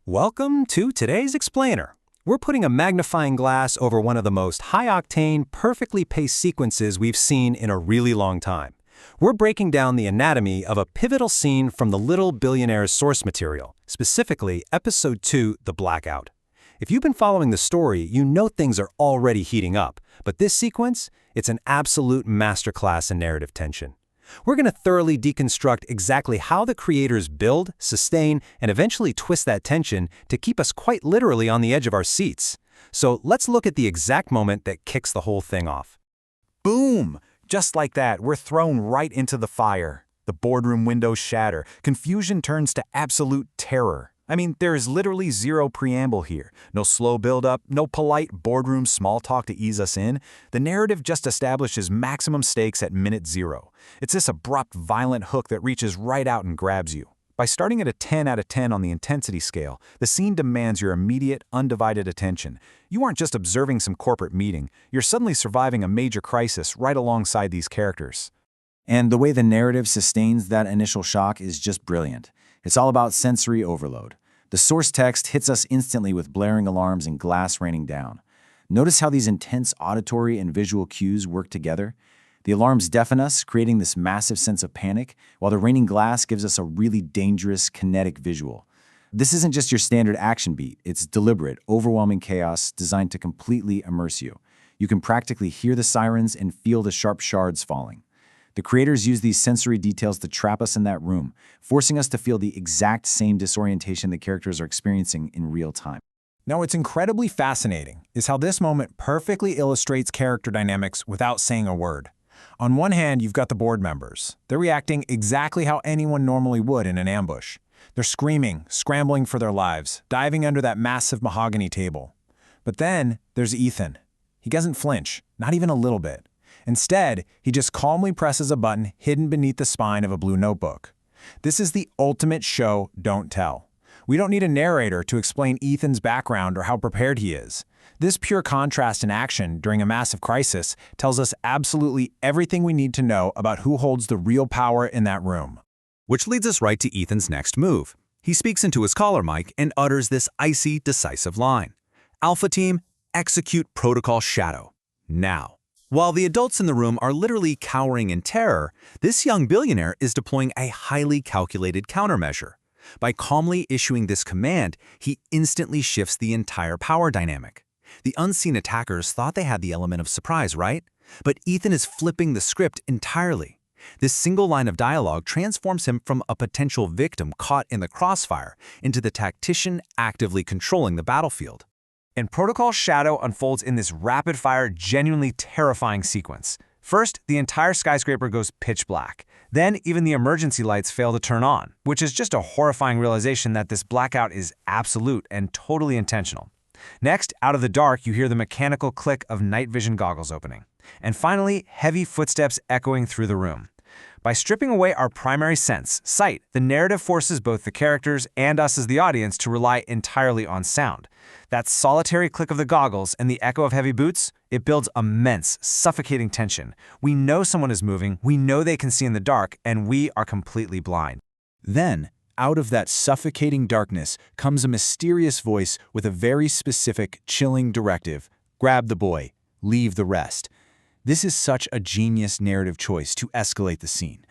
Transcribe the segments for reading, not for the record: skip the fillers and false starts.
Welcome to today's Explainer. We're putting a magnifying glass over one of the most high-octane, perfectly paced sequences we've seen in a really long time. We're breaking down the anatomy of a pivotal scene from the Little Billionaire's source material, specifically Episode 2, The Blackout. If you've been following the story, you know things are already heating up, but this sequence, it's an absolute masterclass in narrative tension. We're going to thoroughly deconstruct exactly how the creators build, sustain, and eventually twist that tension to keep us quite literally on the edge of our seats. So let's look at the exact moment that kicks the whole thing off. Boom! Just like that, we're thrown right into the fire. The boardroom windows shatter. Confusion turns to absolute terror. I mean, there is literally zero preamble here. No slow build-up, no polite boardroom small talk to ease us in. The narrative just establishes maximum stakes at minute zero. It's this abrupt, violent hook that reaches right out and grabs you. By starting at a 10 out of 10 on the intensity scale, the scene demands your immediate, undivided attention. You aren't just observing some corporate meeting, you're suddenly surviving a major crisis right alongside these characters. And the way the narrative sustains that initial shock is just brilliant. It's all about sensory overload. The source text hits us instantly with blaring alarms and glass raining down. Notice how these intense auditory and visual cues work together? The alarms deafen us, creating this massive sense of panic, while the raining glass gives us a really dangerous, kinetic visual. This isn't just your standard action beat. It's deliberate, overwhelming chaos designed to completely immerse you. You can practically hear the sirens and feel the sharp shards falling. The creators use these sensory details to trap us in that room, forcing us to feel the exact same disorientation the characters are experiencing in real time. Now, what's incredibly fascinating is how this moment perfectly illustrates character dynamics without saying a word. On one hand, you've got the board members. They're reacting exactly how anyone normally would in an ambush. They're screaming, scrambling for their lives, diving under that massive mahogany table. But then there's Ethan. He doesn't flinch, not even a little bit. Instead, he just calmly presses a button hidden beneath the spine of a blue notebook. This is the ultimate show don't tell. We don't need a narrator to explain Ethan's background or how prepared he is. This pure contrast in action during a massive crisis tells us absolutely everything we need to know about who holds the real power in that room. Which leads us right to Ethan's next move. He speaks into his collar mic and utters this icy, decisive line. Alpha Team, execute Protocol Shadow. Now. While the adults in the room are literally cowering in terror, this young billionaire is deploying a highly calculated countermeasure. By calmly issuing this command, he instantly shifts the entire power dynamic. The unseen attackers thought they had the element of surprise, right? But Ethan is flipping the script entirely. This single line of dialogue transforms him from a potential victim caught in the crossfire into the tactician actively controlling the battlefield. And Protocol Shadow unfolds in this rapid-fire, genuinely terrifying sequence. First, the entire skyscraper goes pitch black. Then, even the emergency lights fail to turn on, which is just a horrifying realization that this blackout is absolute and totally intentional. Next, out of the dark, you hear the mechanical click of night vision goggles opening. And finally, heavy footsteps echoing through the room. By stripping away our primary sense, sight, the narrative forces both the characters and us as the audience to rely entirely on sound. That solitary click of the goggles and the echo of heavy boots, it builds immense, suffocating tension. We know someone is moving, we know they can see in the dark, and we are completely blind. Then, out of that suffocating darkness comes a mysterious voice with a very specific, chilling directive. Grab the boy, leave the rest. This is such a genius narrative choice to escalate the scene.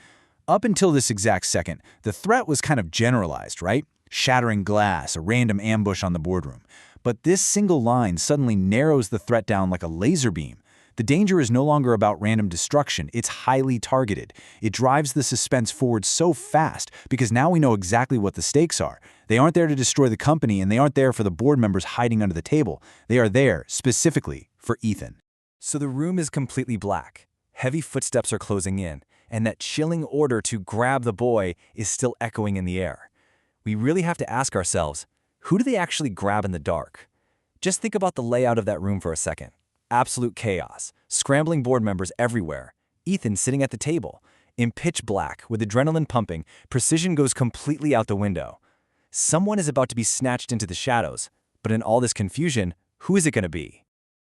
Up until this exact second, the threat was kind of generalized, right? Shattering glass, a random ambush on the boardroom. But this single line suddenly narrows the threat down like a laser beam. The danger is no longer about random destruction, it's highly targeted. It drives the suspense forward so fast because now we know exactly what the stakes are. They aren't there to destroy the company and they aren't there for the board members hiding under the table. They are there, specifically, for Ethan. So the room is completely black. Heavy footsteps are closing in, and that chilling order to grab the boy is still echoing in the air. We really have to ask ourselves, who do they actually grab in the dark? Just think about the layout of that room for a second. Absolute chaos, scrambling board members everywhere, Ethan sitting at the table. In pitch black, with adrenaline pumping, precision goes completely out the window. Someone is about to be snatched into the shadows, but in all this confusion, who is it going to be?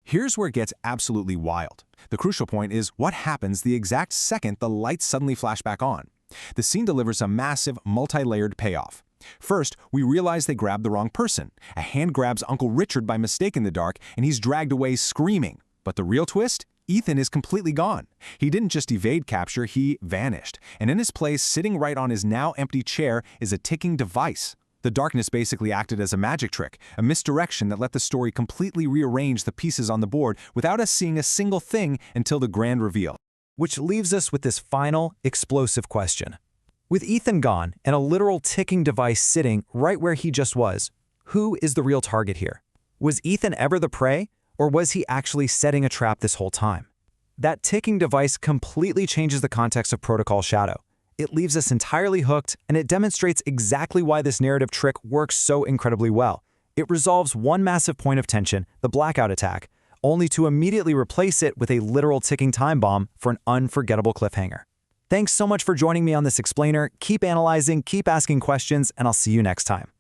Here's where it gets absolutely wild. The crucial point is what happens the exact second the lights suddenly flash back on. The scene delivers a massive, multi-layered payoff. First, we realize they grabbed the wrong person. A hand grabs Uncle Richard by mistake in the dark, and he's dragged away screaming. But the real twist? Ethan is completely gone. He didn't just evade capture, he vanished. And in his place, sitting right on his now empty chair, is a ticking device. The darkness basically acted as a magic trick, a misdirection that let the story completely rearrange the pieces on the board without us seeing a single thing until the grand reveal. Which leaves us with this final, explosive question. With Ethan gone and a literal ticking device sitting right where he just was, who is the real target here? Was Ethan ever the prey, or was he actually setting a trap this whole time? That ticking device completely changes the context of Protocol Shadow. It leaves us entirely hooked, and it demonstrates exactly why this narrative trick works so incredibly well. It resolves one massive point of tension, the Blackout attack, only to immediately replace it with a literal ticking time bomb for an unforgettable cliffhanger. Thanks so much for joining me on this explainer. Keep analyzing, keep asking questions, and I'll see you next time.